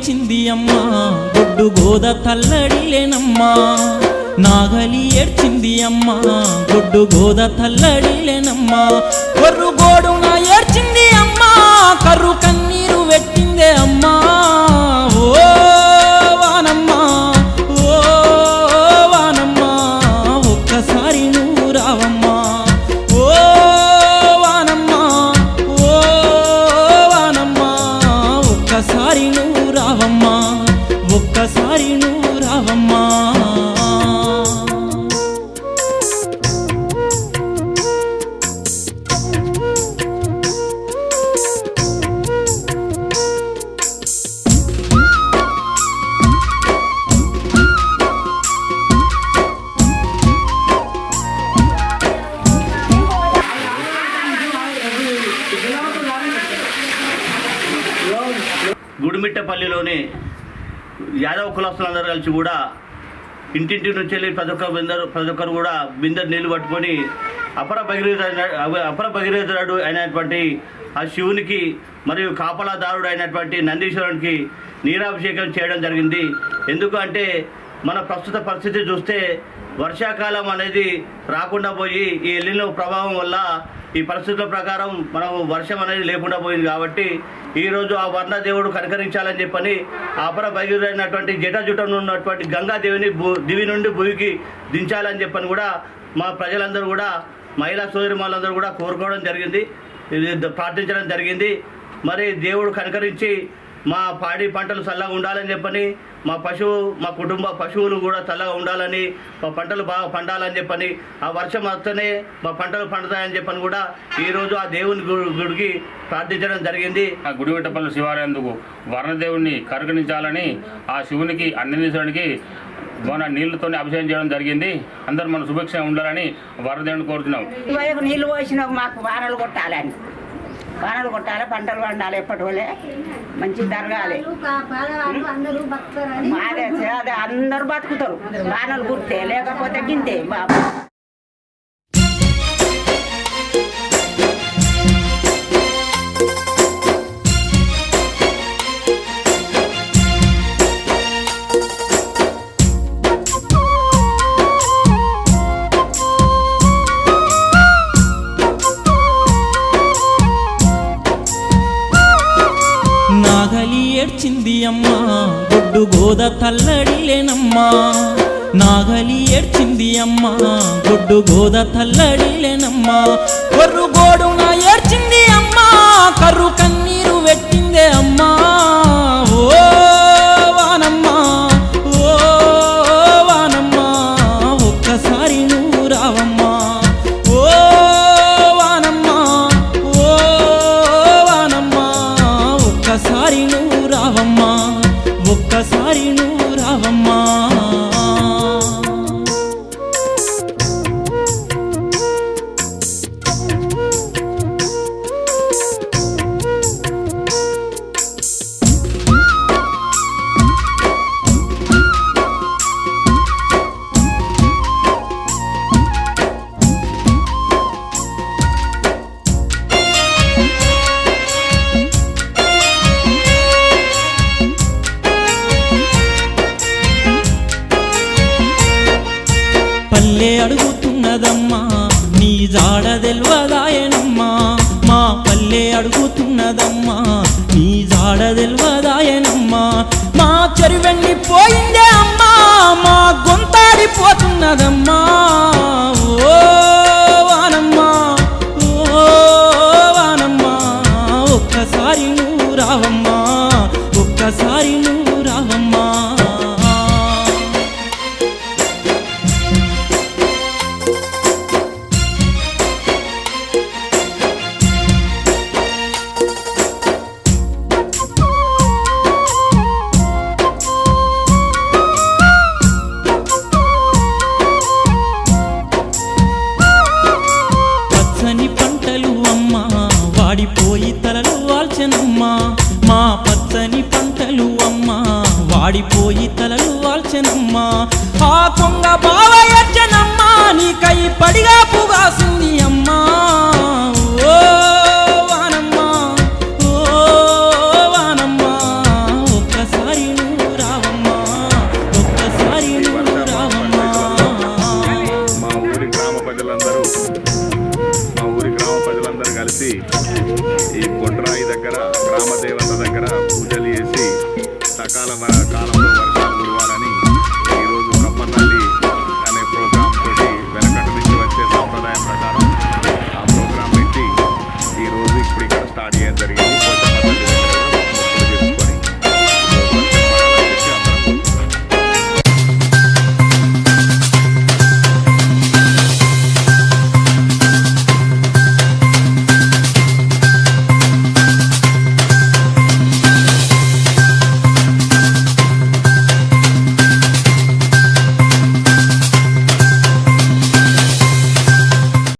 ఏడ్చింది అమ్మా గొడ్డు గోద తల్లడిలేనమ్మా నాగలి ఏడ్చింది అమ్మా గొడ్డు గోద తల్లడిలేనమ్మా కొర్రు గోడున ఏడ్చింది అమ్మా కర్రు కన్నీరు వెట్టిందే అమ్మా ఓ వానమ్మా ఓ వానమ్మా ఒక్కసారి నువ్వు రావమ్మా ఓ వానమ్మా ఓ వానమ్మా ఒక్కసారి నువ్వు రావమ్మా ఒక్కసారి నువ్వు రావమ్మా గుడిమిట్టపల్లిలోని యాదవ కులస్తులందరూ కలిసి కూడా ఇంటింటి నుంచి వెళ్ళి ప్రతి ఒక్కరు కూడా బిందె నీళ్లు పట్టుకొని అపర భగీరథుడు అయినటువంటి ఆ శివునికి మరియు కాపలాదారుడు అయినటువంటి నందీశ్వరునికి నీరాభిషేకం చేయడం జరిగింది. ఎందుకు అంటే మన ప్రస్తుత పరిస్థితి చూస్తే వర్షాకాలం అనేది రాకుండా పోయి ఈ ఎల్లినో ప్రభావం వల్ల ఈ పరిస్థితుల ప్రకారం మనకు వర్షం అనేది లేకుండా పోయింది. కాబట్టి ఈరోజు ఆ వర్ణదేవుడు కనికరించాలని చెప్పని అపర భగీరథుడైనటువంటి జటాజుటం ఉన్నటువంటి గంగాదేవిని దివి నుండి భూమికి దించాలని చెప్పని కూడా మా ప్రజలందరూ కూడా మహిళా సోదరిమణులందరూ కూడా కోరుకోవడం జరిగింది, ప్రార్థించడం జరిగింది. మరి దేవుడు కనికరించి మా పాడి పంటలు చల్లగా ఉండాలని చెప్పని మా కుటుంబ పశువులు కూడా చల్లగా ఉండాలని, మా పంటలు బాగా పండాలని చెప్పని, ఆ వర్షం వస్తేనే మా పంటలు పండుతాయని చెప్పని కూడా ఈరోజు ఆ దేవుని గుడికి ప్రార్థించడం జరిగింది. ఆ గుడిమిట్టపల్లి శివాలయందుకు వర్ణదేవుని కరుకరించాలని ఆ శివునికి అన్నీశ్వరునికి మన నీళ్లతోనే అభిషేకం చేయడం జరిగింది. అందరూ మన సుభిక్షంగా ఉండాలని వర్ణదేవుని కోరుతున్నాం. నీళ్ళు పోసిన మాకు వానలు కొట్టాలని, వానలు కొట్టాలి, పంటలు పండాలి, ఎప్పటి వాళ్ళే మంచి జరగాలి. అదే అందరూ బతుకుతారు వానలు కుడితే, లేకపోతే గింతే బాబు. నాగలి ఏడ్చింది అమ్మా గొడ్డు గోద తల్లడిలేనమ్మా నాగలి ఏడ్చింది అమ్మా గొడ్డు గోద తల్లడిలేనమ్మా కొర్రు గోడున ఏడ్చింది అమ్మా కర్రు కన్నీరు వెట్టిందే అమ్మా ఓ వానమ్మా ఓ వానమ్మా ఒక్కసారి నువ్వు రావమ్మా ఓ వానమ్మా ఓ వానమ్మా ఒక్కసారి నువ్వు రావమ్మా ఒక్కసారి నువ్వు రావమ్మా. పల్లె అడుగుతున్నదమ్మా నీ జాడ తెల్వదాయనమ్మా మా పల్లె అడుగుతున్నదమ్మా నీ జాడ తెల్వదాయనమ్మా మా చెరువెళ్ళి పోయిందే అమ్మా మా గొంతాడిపోతున్నదమ్మా ఓ వానమ్మా ఓ వానమ్మా ఒక్కసారి నువ్వు రావమ్మా ఒక్కసారి నువ్వు రావమ్మా. పచ్చని పంటలు అమ్మా వాడిపోయి తలలు వాల్చెనమ్మా మా పచ్చని పంటలు అమ్మా వాడిపోయి తలలు వాల్చెనమ్మా ఆ కొంగ బావ ఎచ్చనమ్మా నీకై